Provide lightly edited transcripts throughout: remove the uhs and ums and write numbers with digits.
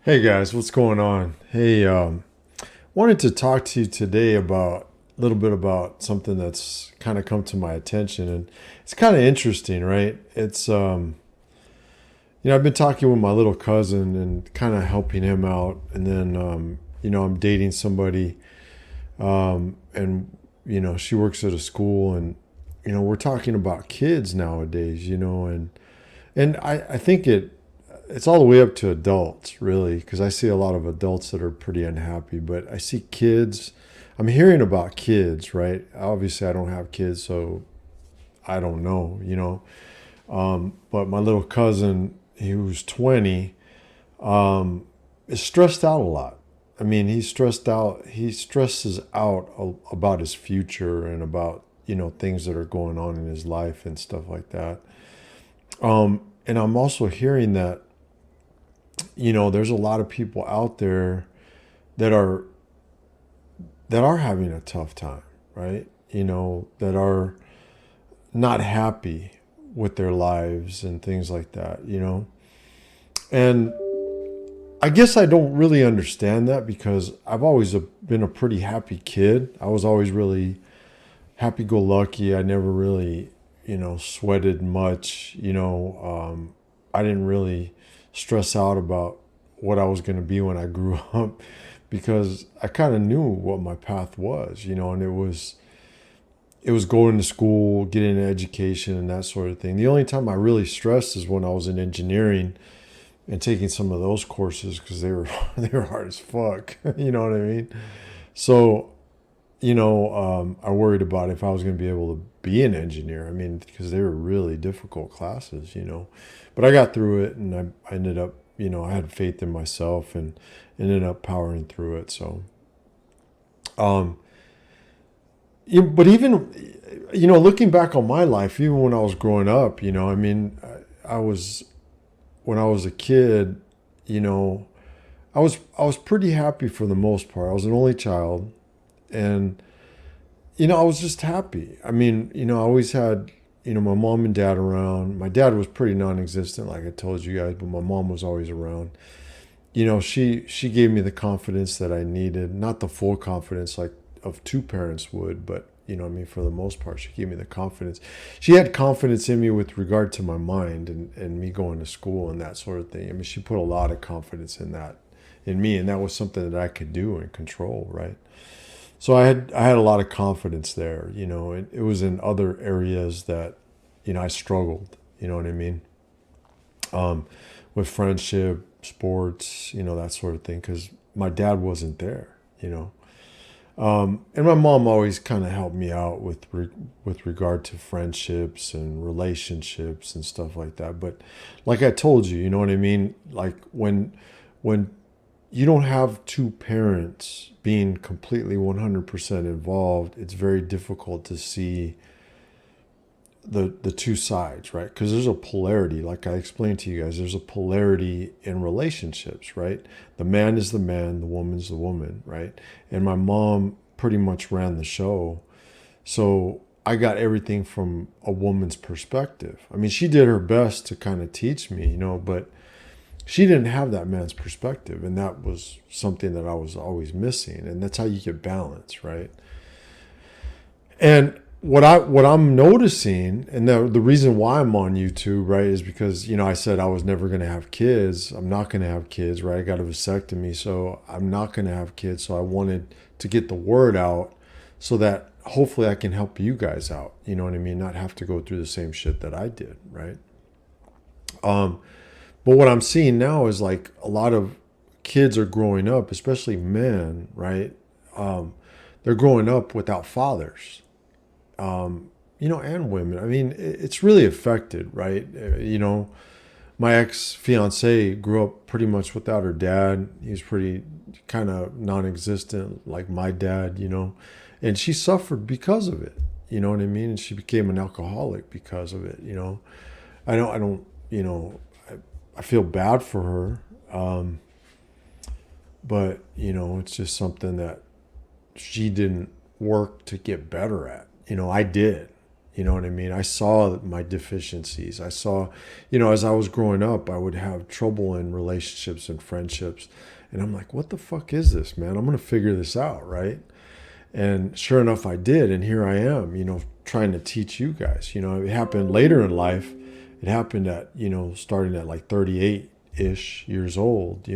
Hey guys, what's going on? Hey, wanted to talk to you today about a little bit about something that's kind of come to my attention, and it's kind of interesting, right? I've been talking with my little cousin and kind of helping him out, and then I'm dating somebody, and she works at a school, and we're talking about kids nowadays, and I think it's all the way up to adults, really, because I see a lot of adults that are pretty unhappy. But I see kids. I'm hearing about kids, right? Obviously, I don't have kids, so I don't know. But my little cousin, who's 20, is stressed out a lot. I mean, he's stressed out. He stresses out about his future and about things that are going on in his life and stuff like that. And I'm also hearing that there's a lot of people out there that are having a tough time, right? That are not happy with their lives and things like that. And I guess I don't really understand that because I've always been a pretty happy kid. I was always really happy go lucky. I never really, sweated much. I didn't really stress out about what I was going to be when I grew up because I kind of knew what my path was, and it was going to school, getting an education and that sort of thing. The only time I really stressed is when I was in engineering and taking some of those courses because they were they were hard as fuck. You know what I mean? So I worried about if I was going to be able to be an engineer. I mean, because they were really difficult classes. But I got through it, and I ended up, I had faith in myself and ended up powering through it. So, um, but even, looking back on my life, even when I was growing up, I mean, I was when I was a kid, you know, I was pretty happy for the most part. I was an only child, and I was just happy. I mean, I always had, my mom and dad around. My dad was pretty non-existent, like I told you guys, but my mom was always around. She gave me the confidence that I needed, not the full confidence like of two parents would, but what I mean, for the most part, she gave me the confidence. She had confidence in me with regard to my mind and me going to school and that sort of thing. I mean, she put a lot of confidence in that in me, and that was something that I could do and control, right? So I had a lot of confidence there. It was in other areas that I struggled. You know what I mean? Um, with friendship, sports, that sort of thing, because my dad wasn't there. And my mom always kind of helped me out with regard to friendships and relationships and stuff like that. But like I told you, you know what I mean? Like when you don't have two parents being completely 100% involved, it's very difficult to see the two sides, right? Because there's a polarity, like I explained to you guys, there's a polarity in relationships, right? The man is the man, the woman's the woman, right? And my mom pretty much ran the show. So I got everything from a woman's perspective. I mean, she did her best to kind of teach me, but she didn't have that man's perspective. And that was something that I was always missing. And that's how you get balance, right? And what I'm noticing, and the reason why I'm on YouTube, right, is because I said I was never going to have kids. I'm not going to have kids, right? I got a vasectomy, so I'm not going to have kids. So I wanted to get the word out, so that hopefully I can help you guys out. You know what I mean? Not have to go through the same shit that I did, right? Um, but what I'm seeing now is like a lot of kids are growing up, especially men, right? Um, they're growing up without fathers, and women. I mean, it's really affected, right? My ex fiance grew up pretty much without her dad. He was pretty kind of non existent, like my dad, and she suffered because of it. You know what I mean? And she became an alcoholic because of it. I don't, I feel bad for her. But, it's just something that she didn't work to get better at. I did. You know what I mean? I saw my deficiencies. I saw, as I was growing up, I would have trouble in relationships and friendships. And I'm like, what the fuck is this, man? I'm going to figure this out, right? And sure enough, I did. And here I am, trying to teach you guys. It happened later in life. It happened at, starting at like 38-ish years old,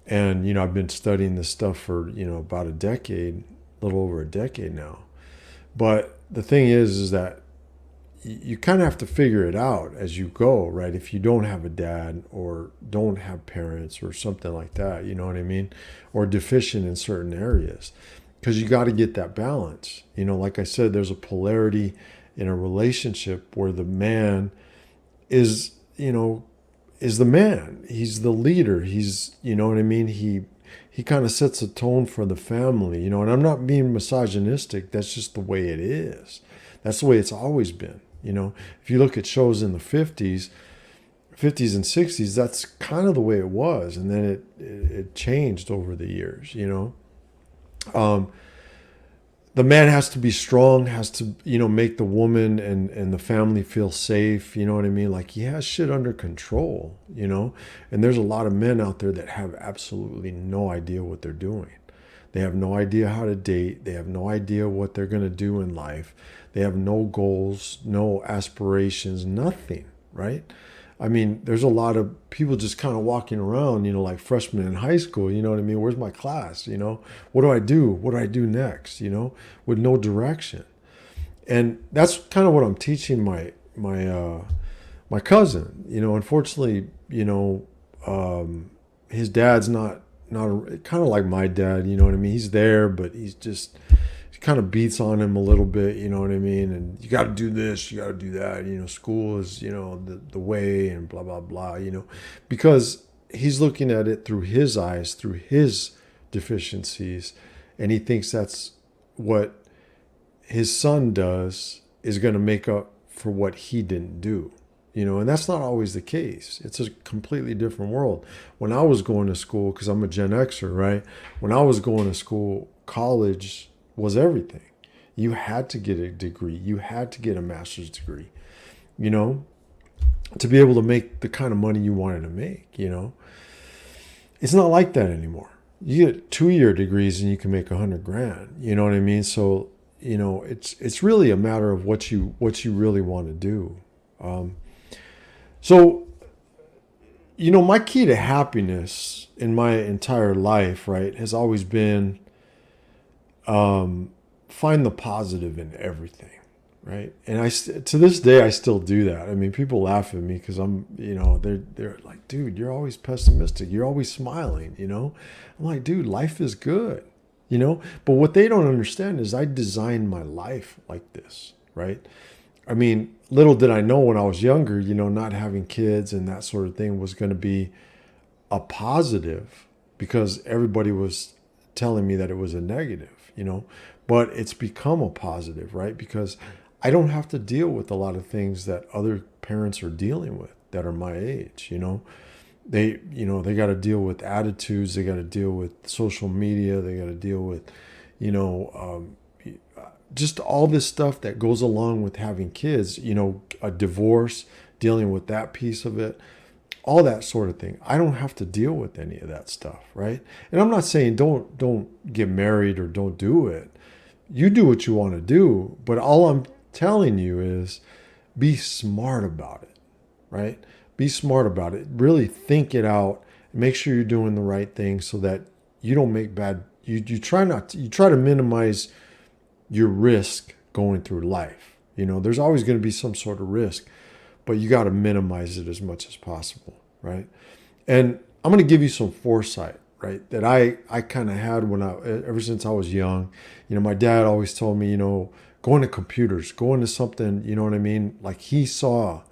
And, I've been studying this stuff for, about a decade, a little over a decade now. But the thing is that you kind of have to figure it out as you go, right? If you don't have a dad or don't have parents or something like that, you know what I mean? Or deficient in certain areas. Because you got to get that balance. Like I said, there's a polarity in a relationship where the man is the man. He's the leader. He's, you know what I mean? He kind of sets a tone for the family, and I'm not being misogynistic. That's just the way it is. That's the way it's always been. If you look at shows in the 50s and 60s, that's kind of the way it was. And then it changed over the years, the man has to be strong, has to, make the woman and the family feel safe. You know what I mean? Like he has shit under control, and there's a lot of men out there that have absolutely no idea what they're doing. They have no idea how to date. They have no idea what they're going to do in life. They have no goals, no aspirations, nothing, right? I mean, there's a lot of people just kind of walking around, like freshmen in high school, you know what I mean? Where's my class? What do I do? What do I do next? With no direction. And that's kind of what I'm teaching my cousin. Unfortunately, his dad's not kind of like my dad, you know what I mean? He's there, but he kind of beats on him a little bit, you know what I mean? And you got to do this, you got to do that. School is, the way and blah, blah, blah, because he's looking at it through his eyes, through his deficiencies. And he thinks that's what his son does is going to make up for what he didn't do, and that's not always the case. It's a completely different world. When I was going to school, because I'm a Gen Xer, right? When I was going to school, college was everything. You had to get a degree. You had to get a master's degree, to be able to make the kind of money you wanted to make, It's not like that anymore. You get 2-year degrees and you can make $100,000. You know what I mean? So, it's really a matter of what you really want to do. So, my key to happiness in my entire life, right, has always been find the positive in everything, right? And to this day, I still do that. I mean, people laugh at me because I'm, they're like, dude, you're always pessimistic. You're always smiling, I'm like, dude, life is good, But what they don't understand is I designed my life like this, right? I mean, little did I know when I was younger, not having kids and that sort of thing was going to be a positive because everybody was telling me that it was a negative, but it's become a positive, right? Because I don't have to deal with a lot of things that other parents are dealing with that are my age, They got to deal with attitudes. They got to deal with social media. They got to deal with, just all this stuff that goes along with having kids, a divorce, dealing with that piece of it, all that sort of thing. I don't have to deal with any of that stuff, right? And I'm not saying don't get married or don't do it. You do what you want to do, but all I'm telling you is be smart about it, right? Be smart about it. Really think it out. Make sure you're doing the right thing so that you don't make bad. You try to minimize your risk going through life. There's always going to be some sort of risk, but you got to minimize it as much as possible, right? And I'm going to give you some foresight, right? That I kind of had ever since I was young. My dad always told me, go into computers, go into something, you know what I mean? Like he saw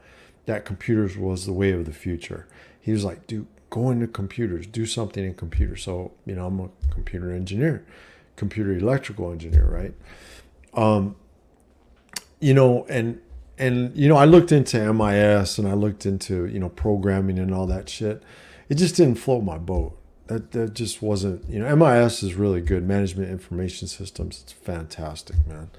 that computers was the way of the future. He was like, dude, go into computers, do something in computers. So, I'm a computer engineer, computer electrical engineer, right? And I looked into MIS and I looked into, programming and all that shit. It just didn't float my boat. That just wasn't, MIS is really good. Management Information Systems. It's fantastic, man.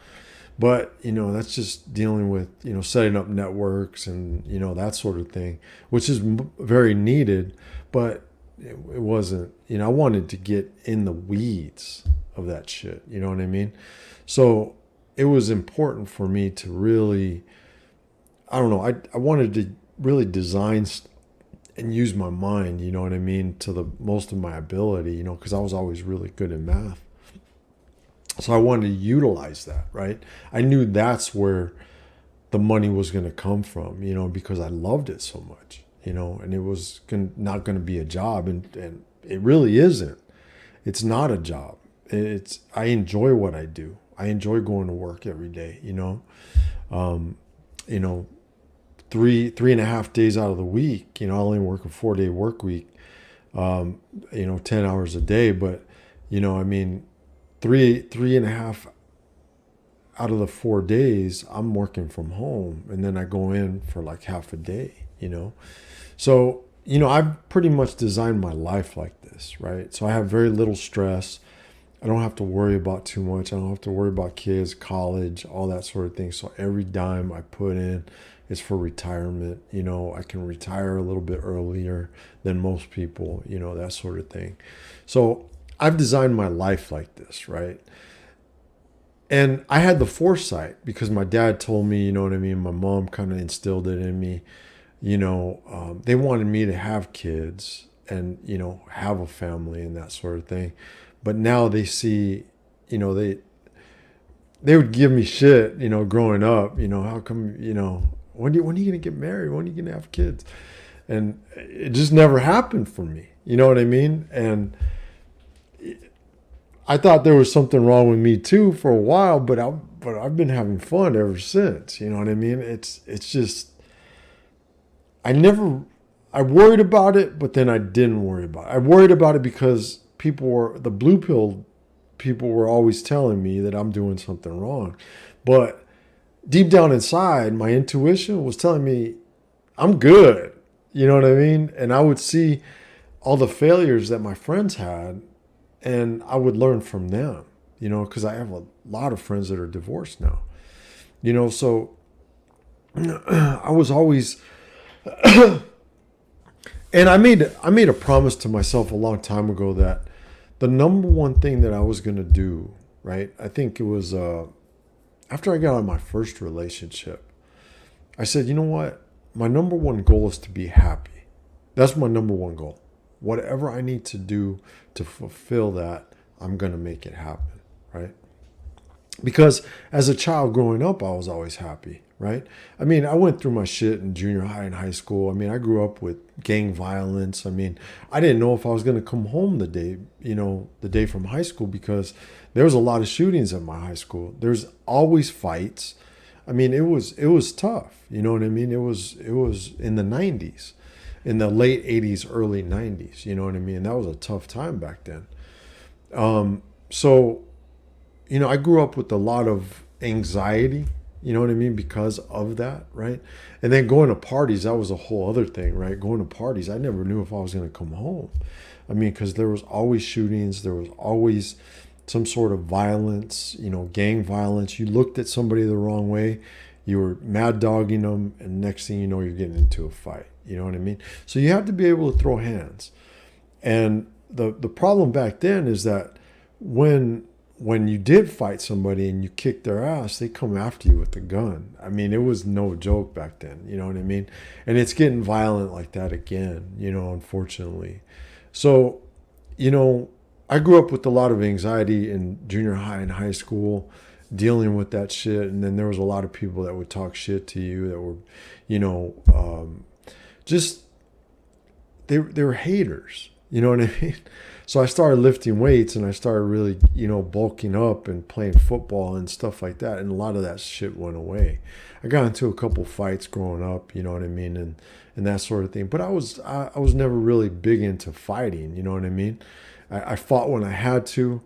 But, that's just dealing with, setting up networks and, that sort of thing, which is very needed. But it wasn't, I wanted to get in the weeds of that shit. You know what I mean? So it was important for me to really, I don't know, I wanted to really design and use my mind, you know what I mean, to the most of my ability, because I was always really good in math. So I wanted to utilize that, right? I knew that's where the money was going to come from, because I loved it so much, and it was not going to be a job. And it really isn't. It's not a job. I enjoy what I do. I enjoy going to work every day, um, you know, 3.5 days out of the week, I only work a 4-day work week, 10 hours a day. But, I mean, three and a half out of the 4 days, I'm working from home, and then I go in for like half a day, So, I've pretty much designed my life like this, right? So I have very little stress. I don't have to worry about too much. I don't have to worry about kids, college, all that sort of thing. So every dime I put in is for retirement. I can retire a little bit earlier than most people, that sort of thing. So I've designed my life like this, right? And I had the foresight because my dad told me, you know what I mean? My mom kind of instilled it in me. They wanted me to have kids and, have a family and that sort of thing. But now they see, they would give me shit, growing up, how come, when are you going to get married? When are you going to have kids? And it just never happened for me. You know what I mean? And I thought there was something wrong with me too for a while, but I've been having fun ever since. You know what I mean? It's just, I worried about it, but then I didn't worry about it. I worried about it because the blue pill people were always telling me that I'm doing something wrong. But deep down inside, my intuition was telling me I'm good. You know what I mean? And I would see all the failures that my friends had, and I would learn from them, because I have a lot of friends that are divorced now, so I was always, and I made a promise to myself a long time ago that the number one thing that I was going to do, right? I think it was after I got out of my first relationship, I said, you know what? My number one goal is to be happy. That's my number one goal. Whatever I need to do to fulfill that, I'm going to make it happen, right? Because as a child growing up, I was always happy, right? I mean, I went through my shit in junior high and high school. I mean, I grew up with gang violence. I mean, I didn't know if I was going to come home the day from high school, because there was a lot of shootings at my high school. There's always fights. I mean, it was tough. You know what I mean? It was in the 90s, in the late 80s, early 90s. You know what I mean? That was a tough time back then. So, I grew up with a lot of anxiety, you know what I mean, because of that, right? And then going to parties, that was a whole other thing, right? Going to parties, I never knew if I was going to come home. I mean, because there was always shootings, there was always some sort of violence, gang violence. You looked at somebody the wrong way, you were mad dogging them, and next thing you know, you're getting into a fight. You know what I mean? So you have to be able to throw hands. And the problem back then is that when you did fight somebody and you kicked their ass, they come after you with a gun. I mean, it was no joke back then. You know what I mean? And it's getting violent like that again, unfortunately. So, I grew up with a lot of anxiety in junior high and high school, dealing with that shit. And then there was a lot of people that would talk shit to you that were, just, they were haters. You know what I mean? So I started lifting weights and I started really, bulking up and playing football and stuff like that. And a lot of that shit went away. I got into a couple fights growing up, you know what I mean? And that sort of thing. But I was never really big into fighting, you know what I mean? I fought when I had to,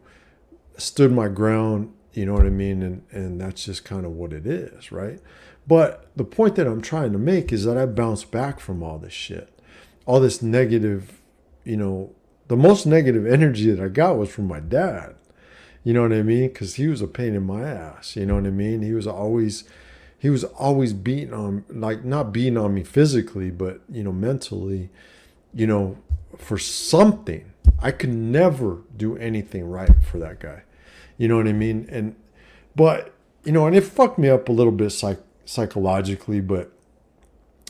stood my ground, you know what I mean? And that's just kind of what it is, right? But the point that I'm trying to make is that I bounced back from all this shit. All this negative, the most negative energy that I got was from my dad. You know what I mean? Because he was a pain in my ass. You know what I mean? He was always beating on, like, not beating on me physically, but mentally. You know, for something, I could never do anything right for that guy. You know what I mean? But and it fucked me up a little bit psychologically. But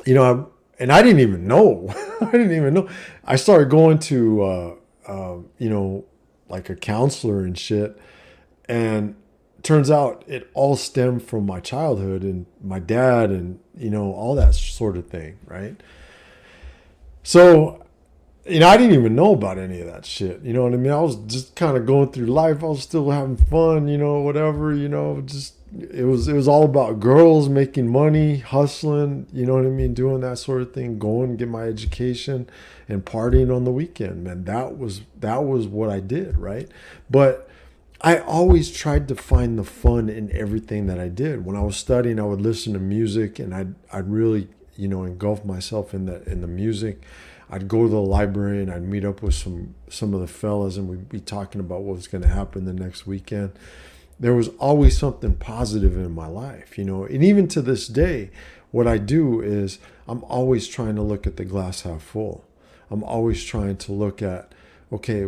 and I didn't even know. I didn't even know. I started going to like a counselor and shit, and turns out it all stemmed from my childhood and my dad and all that sort of thing, right? So I didn't even know about any of that shit. You know what I mean? I was just kind of going through life. I was still having fun, whatever, just it was all about girls, making money, hustling, you know what I mean, doing that sort of thing, going get my education and partying on the weekend, man. That was what I did, right? But I always tried to find the fun in everything that I did. When I was studying, I would listen to music, and I'd really, engulf myself in the music. I'd go to the library and I'd meet up with some of the fellas, and we'd be talking about what was going to happen the next weekend. There was always something positive in my life, and even to this day, what I do is I'm always trying to look at the glass half full. I'm always trying to look at, okay,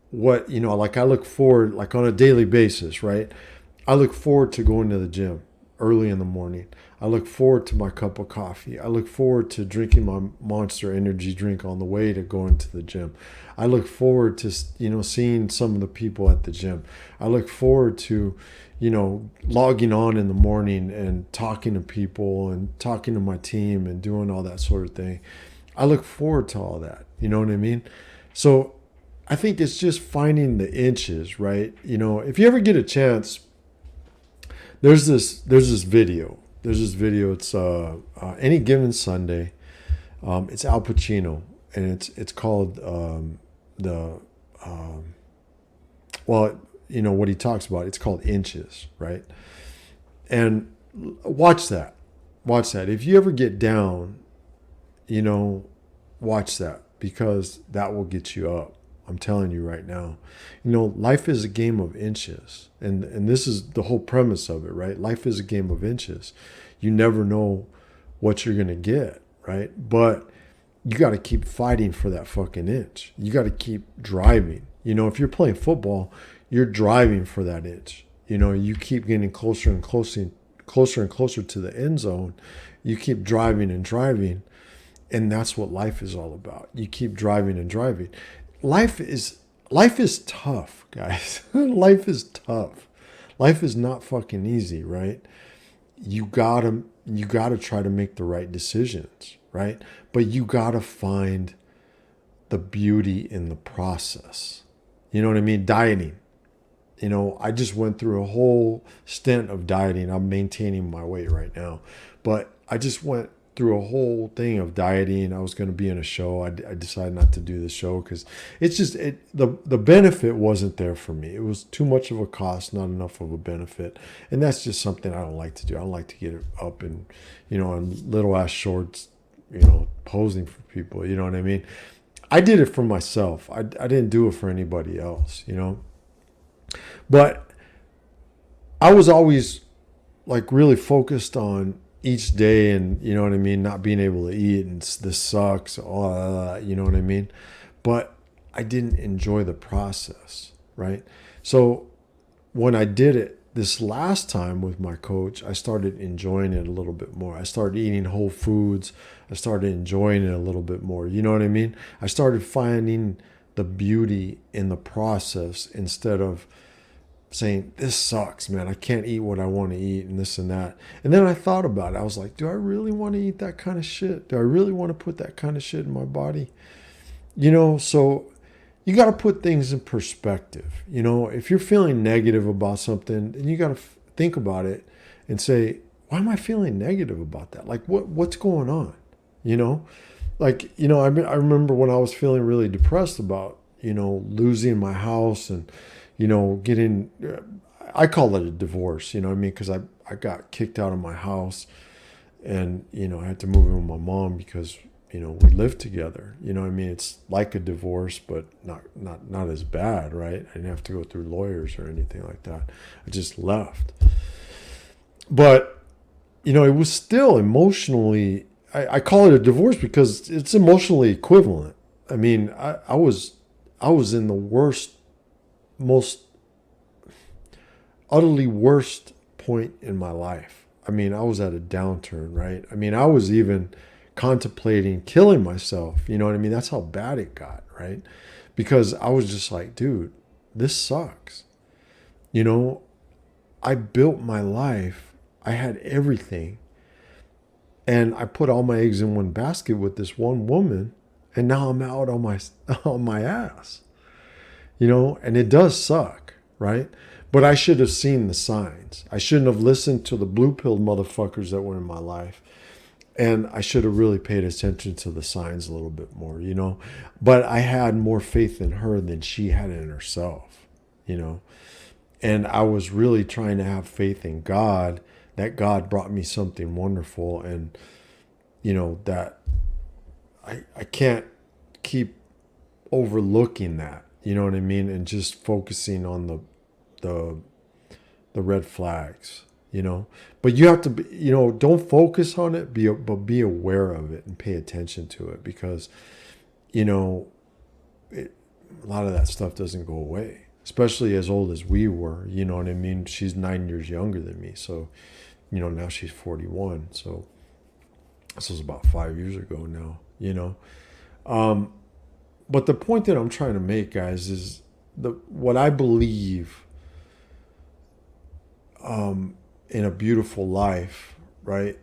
what, like I look forward, like on a daily basis, right? I look forward to going to the gym early in the morning. I look forward to my cup of coffee. I look forward to drinking my Monster energy drink on the way to going to the gym. I look forward to, seeing some of the people at the gym. I look forward to, logging on in the morning and talking to people and talking to my team and doing all that sort of thing. I look forward to all that. You know what I mean? So I think it's just finding the inches, right? If you ever get a chance, there's this video. It's Any Given Sunday. It's Al Pacino, and it's called the well, what he talks about. It's called Inches, right? And watch that. If you ever get down, watch that, because that will get you up. I'm telling you right now. Life is a game of inches. And this is the whole premise of it, right? Life is a game of inches. You never know what you're going to get, right? But you got to keep fighting for that fucking inch. You got to keep driving. If you're playing football, you're driving for that inch. You keep getting closer and closer to the end zone. You keep driving and driving. And that's what life is all about. You keep driving and driving. Life is tough, guys. Life is tough. Life is not fucking easy, right? You gotta try to make the right decisions, right? But you gotta find the beauty in the process. You know what I mean? Dieting. I just went through a whole stint of dieting. I'm maintaining my weight right now, but I just went through a whole thing of dieting. I was going to be in a show. I decided not to do the show because it's just the benefit wasn't there for me. It was too much of a cost, not enough of a benefit, and that's just something I don't like to do. I don't like to get up and in little ass shorts, posing for people. You know what I mean? I did it for myself. I didn't do it for anybody else. But I was always like really focused on each day, and what I mean, not being able to eat, and this sucks, all that, you know what I mean? But I didn't enjoy the process, right? So when I did it this last time with my coach, I started enjoying it a little bit more. I started eating whole foods. I started enjoying it a little bit more. You know what I mean? I started finding the beauty in the process instead of saying, this sucks, man. I can't eat what I want to eat and this and that. And then I thought about it. I was like, do I really want to eat that kind of shit? Do I really want to put that kind of shit in my body? So you got to put things in perspective. If you're feeling negative about something, then you got to think about it and say, why am I feeling negative about that? Like, what's going on? I remember when I was feeling really depressed about, losing my house and, getting, I call it a divorce, you know what I mean? Because I got kicked out of my house, and, I had to move in with my mom because, We lived together. I mean, it's like a divorce, but not as bad, right? I didn't have to go through lawyers or anything like that. I just left. But, it was still emotionally, I call it a divorce because it's emotionally equivalent. I mean, I was in the worst, most utterly worst point in my life. I mean, I was at a downturn, right? I mean, I was even contemplating killing myself. You know what I mean? That's how bad it got, right? Because I was just like, dude, this sucks. I built my life. I had everything. And I put all my eggs in one basket with this one woman, and now I'm out on my on my ass. And it does suck, right? But I should have seen the signs. I shouldn't have listened to the blue pill motherfuckers that were in my life. And I should have really paid attention to the signs a little bit more, But I had more faith in her than she had in herself, And I was really trying to have faith in God, that God brought me something wonderful. And, that I can't keep overlooking that, you know what I mean? And just focusing on the red flags, But you have to be, don't focus on it, but be aware of it and pay attention to it because, a lot of that stuff doesn't go away, especially as old as we were, you know what I mean? She's 9 years younger than me. So, now she's 41. So this was about 5 years ago now, But the point that I'm trying to make, guys, is what I believe in a beautiful life, right,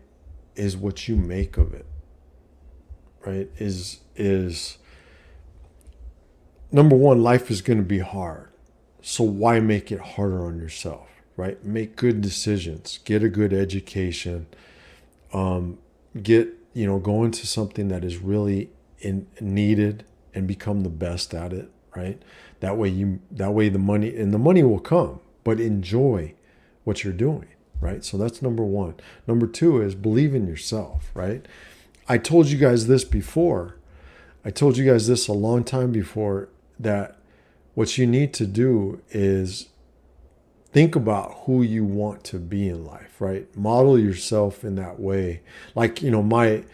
is what you make of it, right? Is number one, life is going to be hard. So why make it harder on yourself, right? Make good decisions, get a good education, go into something that is really needed and become the best at it, right? That way the money will come, but enjoy what you're doing, right? So that's number one. Number two is believe in yourself, right? I told you guys this before. I told you guys this a long time before, that what you need to do is think about who you want to be in life, right? Model yourself in that way. Like, my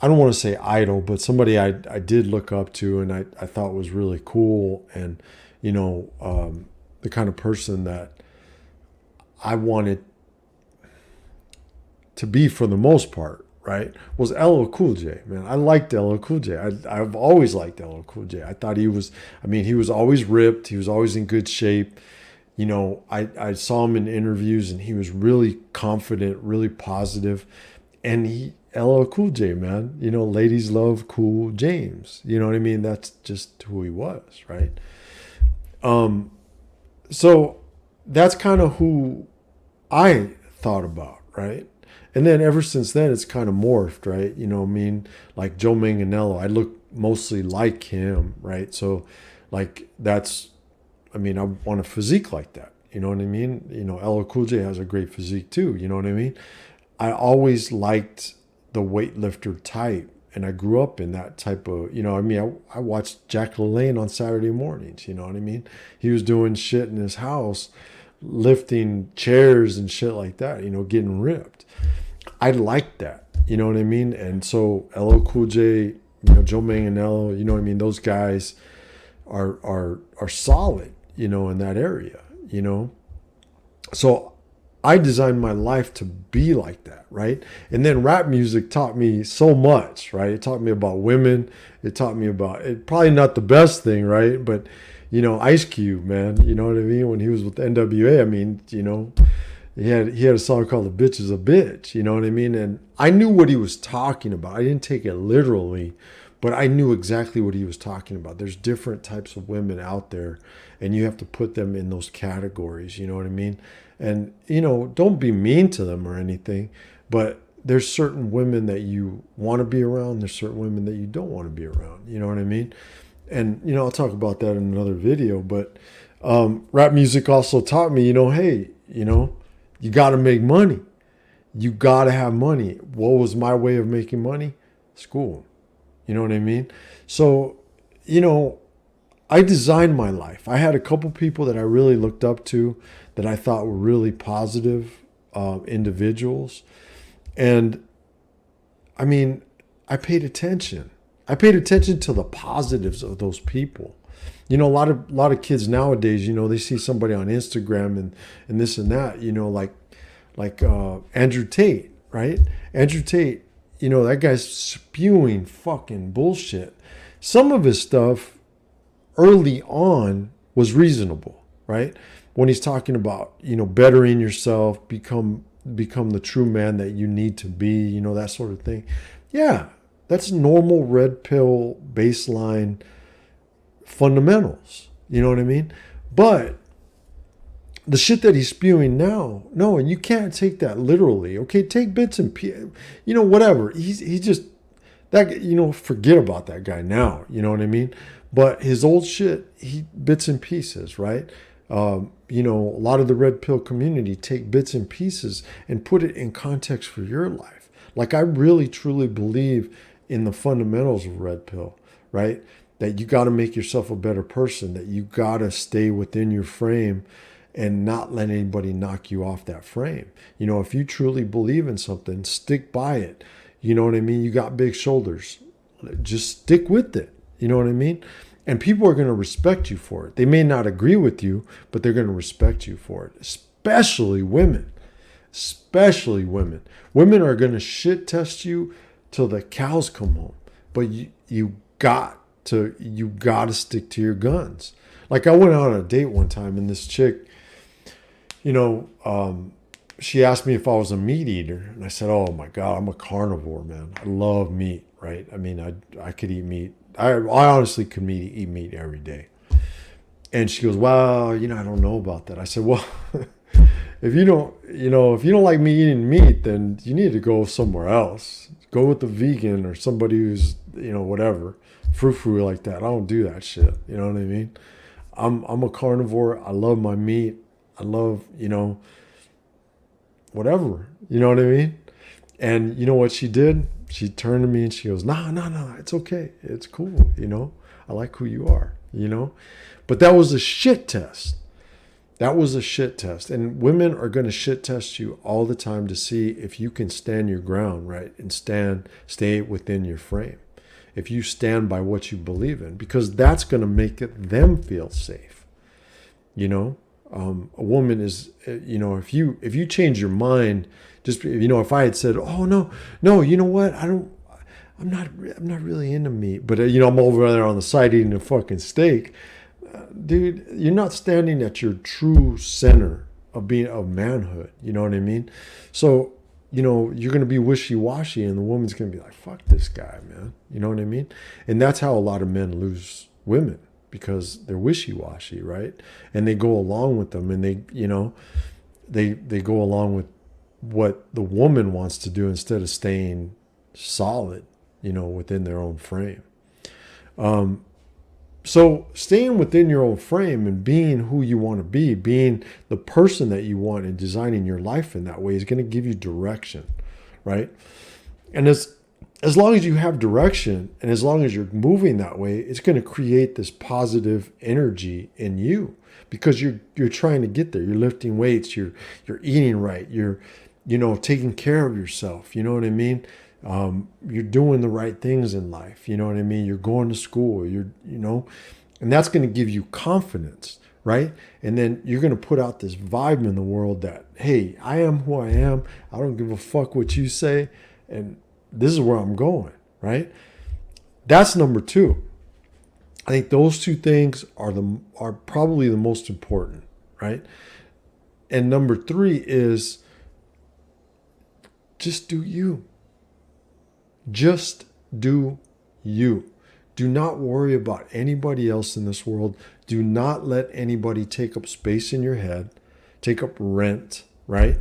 I don't want to say idol, but somebody I did look up to and I thought was really cool, and the kind of person that I wanted to be for the most part, right, was LL Cool J, man. I liked LL Cool J. I've always liked LL Cool J. I thought he was always ripped. He was always in good shape. I saw him in interviews and he was really confident, really positive. And LL Cool J, man, ladies love Cool James. You know what I mean? That's just who he was, right? So that's kind of who I thought about, right? And then ever since then, it's kind of morphed, right? Like Joe Manganiello, I look mostly like him, right? So like I want a physique like that. You know what I mean? LL Cool J has a great physique too. You know what I mean? I always liked the weightlifter type, and I grew up in that type of, I watched Jack LaLanne on Saturday mornings, you know what I mean? He was doing shit in his house, lifting chairs and shit like that, getting ripped. I liked that, you know what I mean? And so LL Cool J, Joe Manganiello, you know what I mean? Those guys are solid, in that area, So I designed my life to be like that, right? And then rap music taught me so much, right? It taught me about women. It taught me about it. Probably not the best thing, right? But, Ice Cube, man, you know what I mean? When he was with NWA, he had a song called "The Bitch Is a Bitch," you know what I mean? And I knew what he was talking about. I didn't take it literally, but I knew exactly what he was talking about. There's different types of women out there, and you have to put them in those categories, you know what I mean? And, don't be mean to them or anything, but there's certain women that you want to be around. There's certain women that you don't want to be around. You know what I mean? And, I'll talk about that in another video, but rap music also taught me, hey, you got to make money. You got to have money. What was my way of making money? School. You know what I mean? So, you know, I designed my life. I had a couple people that I really looked up to that I thought were really positive individuals. And I mean, I paid attention. I paid attention to the positives of those people. You know, a lot of kids nowadays, you know, they see somebody on Instagram and this and that, you know, like Andrew Tate, right? Andrew Tate, you know, that guy's spewing fucking bullshit. Some of his stuff early on was reasonable, right? When he's talking about, you know, bettering yourself, become the true man that you need to be, you know, that sort of thing. Yeah, that's normal red pill baseline fundamentals. You know what I mean? But the shit that he's spewing now, no, and you can't take that literally. Okay, take bits and pieces, you know, whatever. He just that, you know, forget about that guy now. You know what I mean? But his old shit, he bits and pieces, right? You know, a lot of the red pill community take bits and pieces and put it in context for your life. Like I really truly believe in the fundamentals of red pill, right? That you got to make yourself a better person, that you got to stay within your frame and not let anybody knock you off that frame. You know, if you truly believe in something, stick by it. You know what I mean? You got big shoulders. Just stick with it. You know what I mean? And people are going to respect you for it. They may not agree with you, but they're going to respect you for it. Especially women. Especially women. Women are going to shit test you till the cows come home. But you got to stick to your guns. Like I went out on a date one time and this chick, you know, she asked me if I was a meat eater. And I said, oh my God, I'm a carnivore, man. I love meat, right? I mean, I could eat meat. I honestly could eat meat every day. And she goes, well, you know, I don't know about that. I said, well, if you don't like me eating meat, then you need to go somewhere else. Go with a vegan or somebody who's, you know, whatever, frou-frou like that. I don't do that shit. You know what I mean? I'm a carnivore. I love my meat. I love, you know, whatever. You know what I mean? And you know what she did? She turned to me and she goes, no, it's okay. It's cool. You know, I like who you are, you know? But that was a shit test. That was a shit test. And women are going to shit test you all the time to see if you can stand your ground, right? And stay within your frame. If you stand by what you believe in, because that's going to make them feel safe. You know, a woman is, you know, if you change your mind, just, you know, if I had said, oh no, you know what? I'm not really into meat, but you know, I'm over there on the side eating a fucking steak. Dude, you're not standing at your true center of manhood. You know what I mean? So, you know, you're going to be wishy-washy and the woman's going to be like, fuck this guy, man. You know what I mean? And that's how a lot of men lose women, because they're wishy-washy, right? And they go along with them and they, you know, they go along with what the woman wants to do instead of staying solid, you know, within their own frame. So staying within your own frame and being who you want to be, being the person that you want and designing your life in that way is going to give you direction, right? And as long as you have direction and as long as you're moving that way, it's going to create this positive energy in you because you're trying to get there. You're lifting weights, you're eating right, you're, you know, taking care of yourself. You know what I mean? You're doing the right things in life. You know what I mean? You're going to school, you know, and that's going to give you confidence, right? And then you're going to put out this vibe in the world that, hey, I am who I am. I don't give a fuck what you say. And this is where I'm going, right? That's number two. I think those two things are probably the most important, right? And number three is just do you. Just do you. Do not worry about anybody else in this world. Do not let anybody take up space in your head, take up rent, right?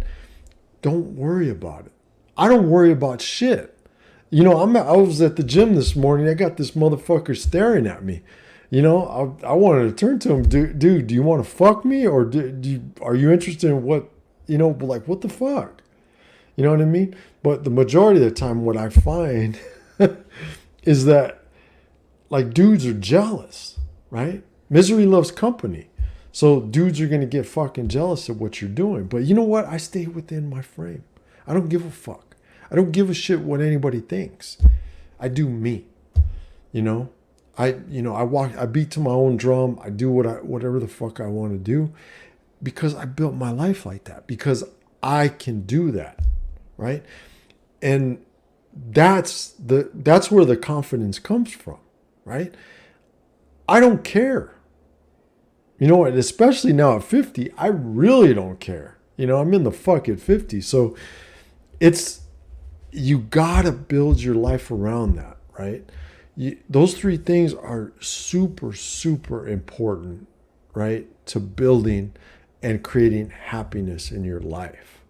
Don't worry about it. I don't worry about shit. You know, I was at the gym this morning. I got this motherfucker staring at me. You know, I wanted to turn to him, dude, do you want to fuck me? Or are you interested in what, you know, like, what the fuck? You know what I mean? But the majority of the time, what I find is that like dudes are jealous, right? Misery loves company. So dudes are going to get fucking jealous of what you're doing. But you know what? I stay within my frame. I don't give a fuck. I don't give a shit what anybody thinks. I do me. You know? I beat to my own drum. I do whatever the fuck I want to do because I built my life like that. Because I can do that, right? And that's where the confidence comes from, right? I don't care. You know what? Especially now at 50, I really don't care. You know, I'm in the fuck at 50. So you gotta build your life around that, right? Those three things are super, super important, right? To building and creating happiness in your life.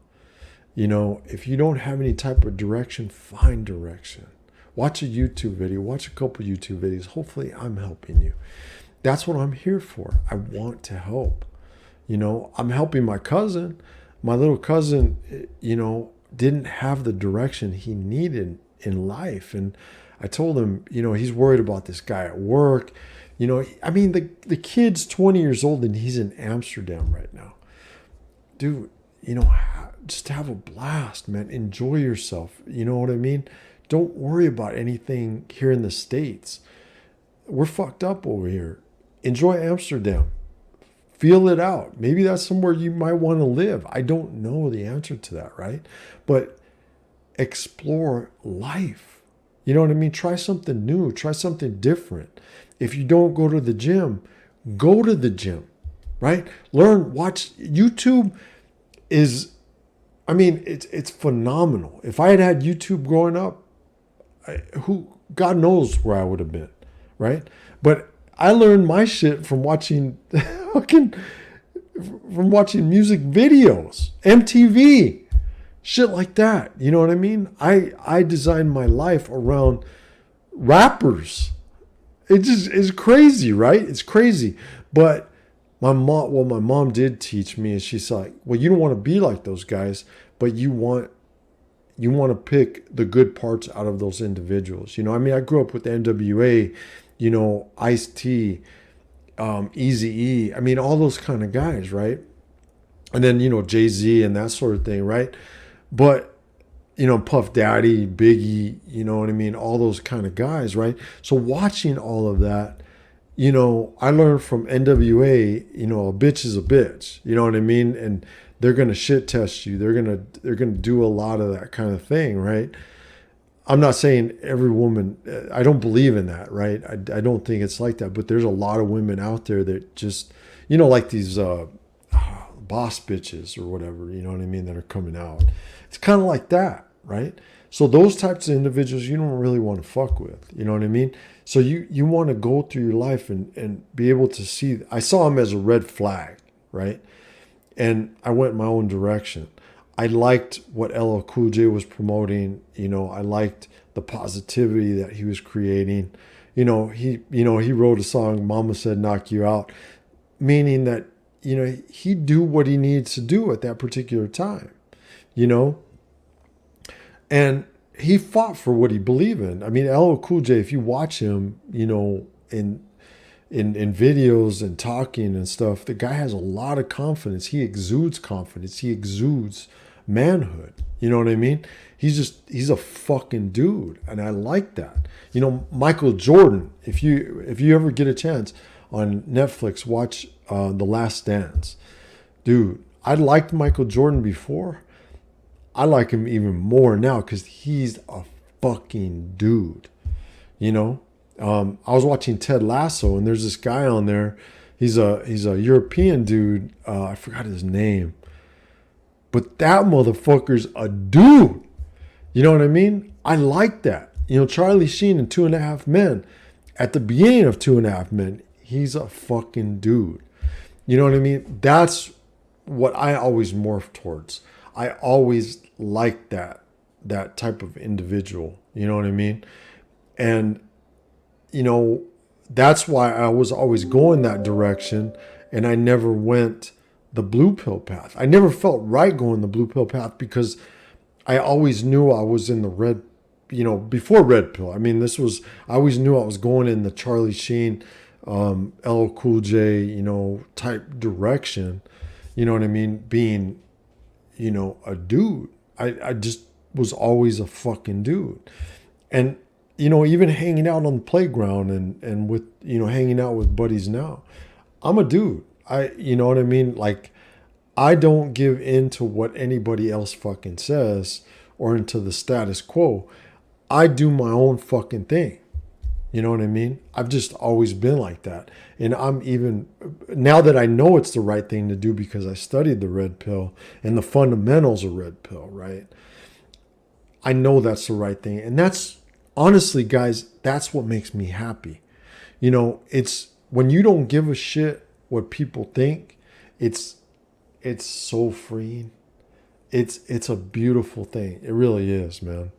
You know, if you don't have any type of direction, find direction. Watch a YouTube video, watch a couple YouTube videos. Hopefully I'm helping you. That's what I'm here for. I want to help. You know, I'm helping my cousin. My little cousin, you know, didn't have the direction he needed in life. And I told him, you know, he's worried about this guy at work. You know, I mean, the kid's 20 years old and he's in Amsterdam right now. Dude, you know, just have a blast, man. Enjoy yourself. You know what I mean? Don't worry about anything here in the States. We're fucked up over here. Enjoy Amsterdam. Feel it out. Maybe that's somewhere you might want to live. I don't know the answer to that, right? But explore life. You know what I mean? Try something new. Try something different. If you don't go to the gym, go to the gym, right? Learn, watch. YouTube is, I mean, it's phenomenal. If I had YouTube growing up, God knows where I would have been, right? But I learned my shit from watching music videos, MTV, shit like that. You know what I mean? I designed my life around rappers. It just is crazy, right? It's crazy. But what my mom did teach me is she's like, well, you don't want to be like those guys, but you want to pick the good parts out of those individuals. You know, I mean, I grew up with the NWA, you know, Ice-T, Eazy-E. I mean, all those kind of guys, right? And then, you know, Jay-Z and that sort of thing, right? But, you know, Puff Daddy, Biggie, you know what I mean? All those kind of guys, right? So watching all of that, you know, I learned from NWA, you know, a bitch is a bitch. You know what I mean? And they're going to shit test you. They're going to do a lot of that kind of thing, right? I'm not saying every woman, I don't believe in that, right? I don't think it's like that, but there's a lot of women out there that just, you know, like these boss bitches or whatever, you know what I mean, that are coming out. It's kind of like that, right? So those types of individuals you don't really want to fuck with, you know what I mean? So you want to go through your life and be able to see, I saw them as a red flag, right? And I went my own direction. I liked what LL Cool J was promoting. You know, I liked the positivity that he was creating. He wrote a song, Mama Said Knock You Out, meaning that, you know, he'd do what he needs to do at that particular time, you know? And he fought for what he believed in. I mean, LL Cool J, if you watch him, you know, in videos and talking and stuff, the guy has a lot of confidence. He exudes confidence. He exudes manhood. You know what I mean? He's a fucking dude. And I like that. You know, Michael Jordan, if you ever get a chance on Netflix, watch The Last Dance. Dude, I liked Michael Jordan before. I like him even more now because he's a fucking dude. You know? I was watching Ted Lasso, and there's this guy on there. He's a European dude. I forgot his name, but that motherfucker's a dude. You know what I mean? I like that. You know, Charlie Sheen in 2.5 Men. At the beginning of 2.5 Men, he's a fucking dude. You know what I mean? That's what I always morph towards. I always like that type of individual. You know what I mean? And you know, that's why I was always going that direction, and I never went the blue pill path. I never felt right going the blue pill path because I always knew I was in the red, before red pill. I mean, I always knew I was going in the Charlie Sheen, LL Cool J, type direction. You know what I mean? Being, a dude. I just was always a fucking dude. And, even hanging out on the playground and with, hanging out with buddies now, I'm a dude. You know what I mean? Like, I don't give in to what anybody else fucking says or into the status quo. I do my own fucking thing. You know what I mean? I've just always been like that. And I'm even, now that I know it's the right thing to do because I studied the red pill and the fundamentals of red pill, right? I know that's the right thing. And that's, honestly, guys, that's what makes me happy. It's when you don't give a shit what people think, it's so freeing. It's a beautiful thing. It really is, man.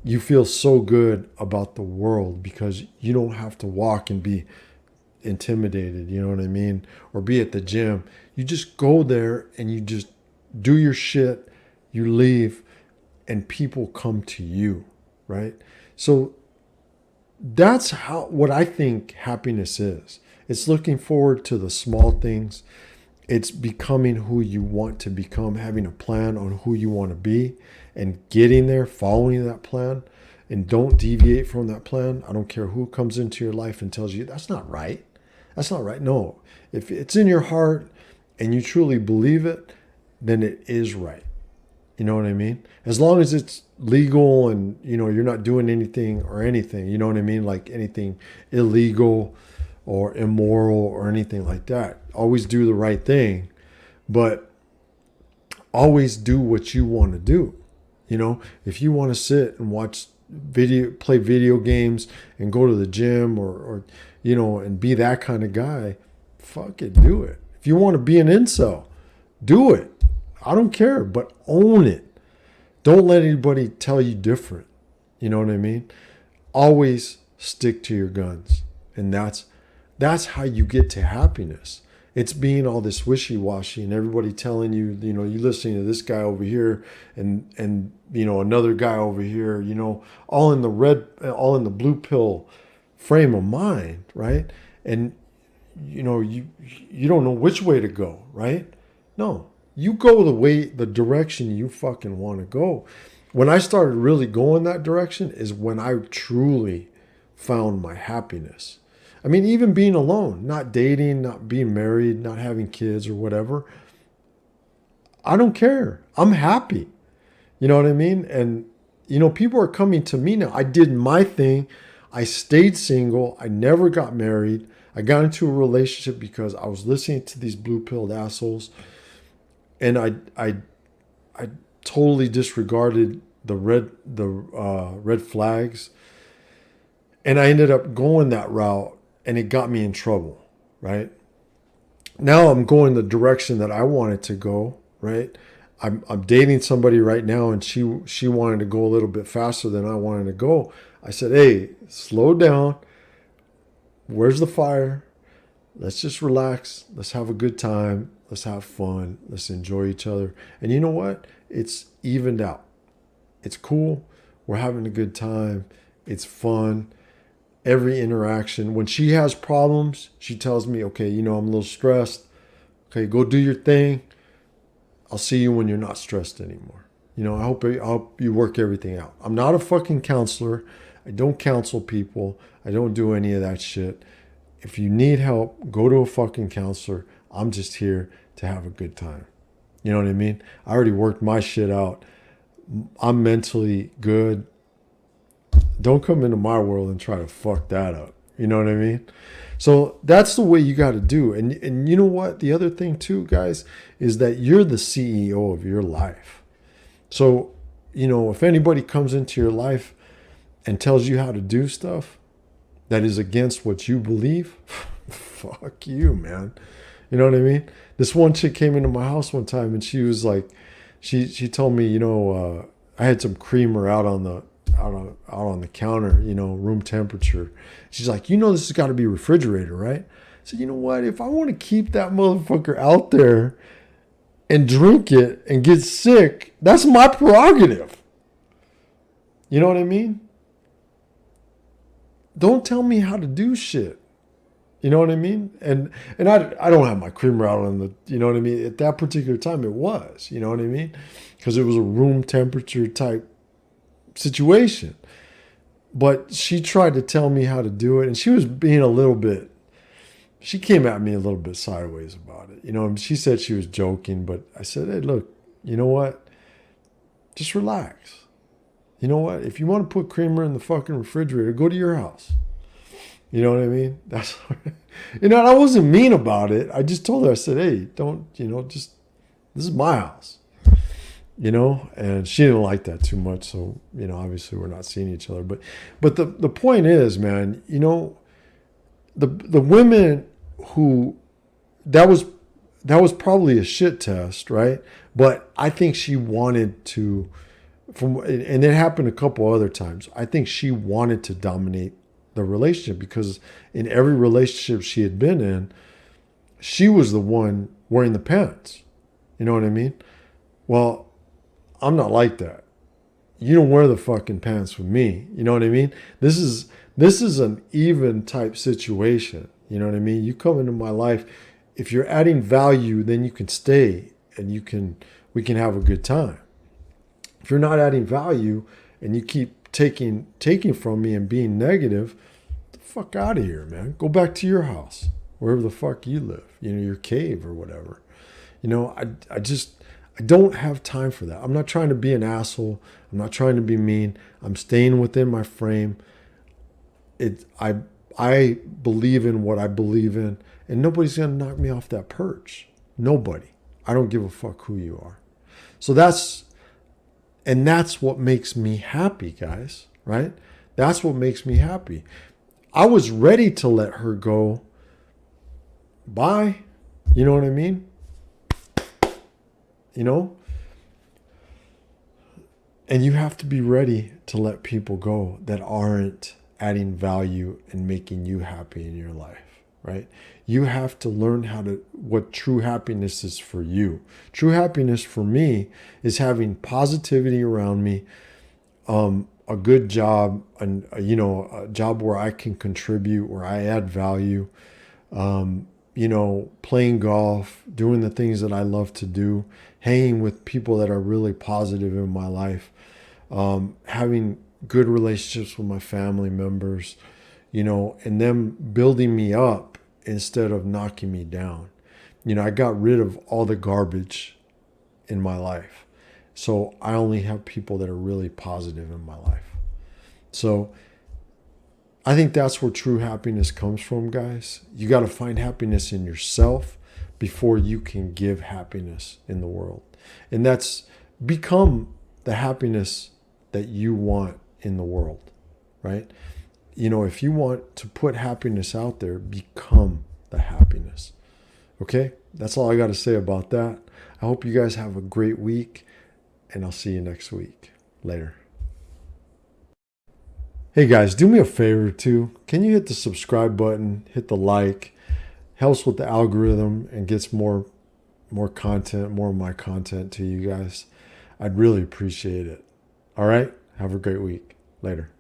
You feel so good about the world because you don't have to walk and be intimidated, you know what I mean? Or be at the gym. You just go there and you just do your shit, you leave, and people come to you, right? So that's what I think happiness is. It's looking forward to the small things. It's becoming who you want to become, having a plan on who you want to be and getting there, following that plan, and don't deviate from that plan. I don't care who comes into your life and tells you that's not right. That's not right. No, if it's in your heart and you truly believe it, then it is right. You know what I mean? As long as it's legal and, you're not doing anything, you know what I mean? Like anything illegal or immoral or anything like that. Always do the right thing, but always do what you want to do. If you want to sit and play video games and go to the gym or and be that kind of guy, fuck it, do it. If you want to be an incel, do it. I don't care, but own it. Don't let anybody tell you different. You know what I mean? Always stick to your guns. And that's how you get to happiness. It's being all this wishy-washy and everybody telling you, you're listening to this guy over here and another guy over here, all in the blue pill frame of mind, right? And, you don't know which way to go, right? No, you go the direction you fucking want to go. When I started really going that direction is when I truly found my happiness. I mean, even being alone, not dating, not being married, not having kids or whatever, I don't care. I'm happy. You know what I mean? And, people are coming to me now. I did my thing. I stayed single. I never got married. I got into a relationship because I was listening to these blue-pilled assholes. And I totally disregarded the red flags. And I ended up going that route. And it got me in trouble, right? Now I'm going the direction that I wanted to go, right? I'm dating somebody right now, and she wanted to go a little bit faster than I wanted to go. I said, hey, slow down. Where's the fire? Let's just relax. Let's have a good time. Let's have fun. Let's enjoy each other. And you know what? It's evened out. It's cool. We're having a good time. It's fun. Every interaction. When she has problems, she tells me, okay, I'm a little stressed. Okay, go do your thing. I'll see you when you're not stressed anymore. I hope you work everything out. I'm not a fucking counselor. I don't counsel people. I don't do any of that shit. If you need help, go to a fucking counselor. I'm just here to have a good time. You know what I mean? I already worked my shit out. I'm mentally good. Don't come into my world and try to fuck that up. You know what I mean? So that's the way you got to do. And you know what? The other thing too, guys, is that you're the CEO of your life. So, if anybody comes into your life and tells you how to do stuff that is against what you believe, fuck you, man. You know what I mean? This one chick came into my house one time and she was like, she told me, I had some creamer out on the counter, room temperature. She's like, this has got to be refrigerator, right? I said, you know what? If I want to keep that motherfucker out there and drink it and get sick, that's my prerogative. You know what I mean? Don't tell me how to do shit. You know what I mean? And I don't have my creamer out on the, you know what I mean? At that particular time, it was, you know what I mean? Because it was a room temperature type situation. But she tried to tell me how to do it, and she was being a little bit, she came at me a little bit sideways about it. You know, she said she was joking, but I said, hey, look, you know what? Just relax. You know what? If you want to put creamer in the fucking refrigerator, go to your house. You know what I mean? That's, you know, and I wasn't mean about it. I just told her, I said, hey, don't, you know, just, this is my house. You know, and she didn't like that too much. So, you know, obviously we're not seeing each other. But the point is, man, you know, the women who, that was probably a shit test, right? But I think she wanted to, and it happened a couple other times. I think she wanted to dominate the relationship because in every relationship she had been in, she was the one wearing the pants. You know what I mean? Well, I'm not like that. You don't wear the fucking pants with me. You know what I mean? This is an even type situation. You know what I mean? You come into my life. If you're adding value, then you can stay and we can have a good time. If you're not adding value and you keep taking from me and being negative, get the fuck out of here, man. Go back to your house, wherever the fuck you live. You know, your cave or whatever. You know, I don't have time for that. I'm not trying to be an asshole. I'm not trying to be mean. I'm staying within my frame. I believe in what I believe in, and nobody's gonna knock me off that perch. Nobody. I don't give a fuck who you are. So that's what makes me happy, guys, right? That's what makes me happy. I was ready to let her go. Bye. You know what I mean? You know? And you have to be ready to let people go that aren't adding value and making you happy in your life, right? You have to learn what true happiness is for you. True happiness for me is having positivity around me, a good job, and you know, a job where I can contribute, where I add value, you know, playing golf, doing the things that I love to do, hanging with people that are really positive in my life, having good relationships with my family members, you know, and them building me up instead of knocking me down. You know, I got rid of all the garbage in my life. So I only have people that are really positive in my life. So I think that's where true happiness comes from, guys. You got to find happiness in yourself before you can give happiness in the world. And that's become the happiness that you want in the world, right? You know, if you want to put happiness out there, become the happiness. Okay? That's all I got to say about that. I hope you guys have a great week, and I'll see you next week. Later. Hey guys, do me a favor too. Can you hit the subscribe button, hit the like? Helps with the algorithm and gets more content, more of my content to you guys. I'd really appreciate it. All right? Have a great week. Later.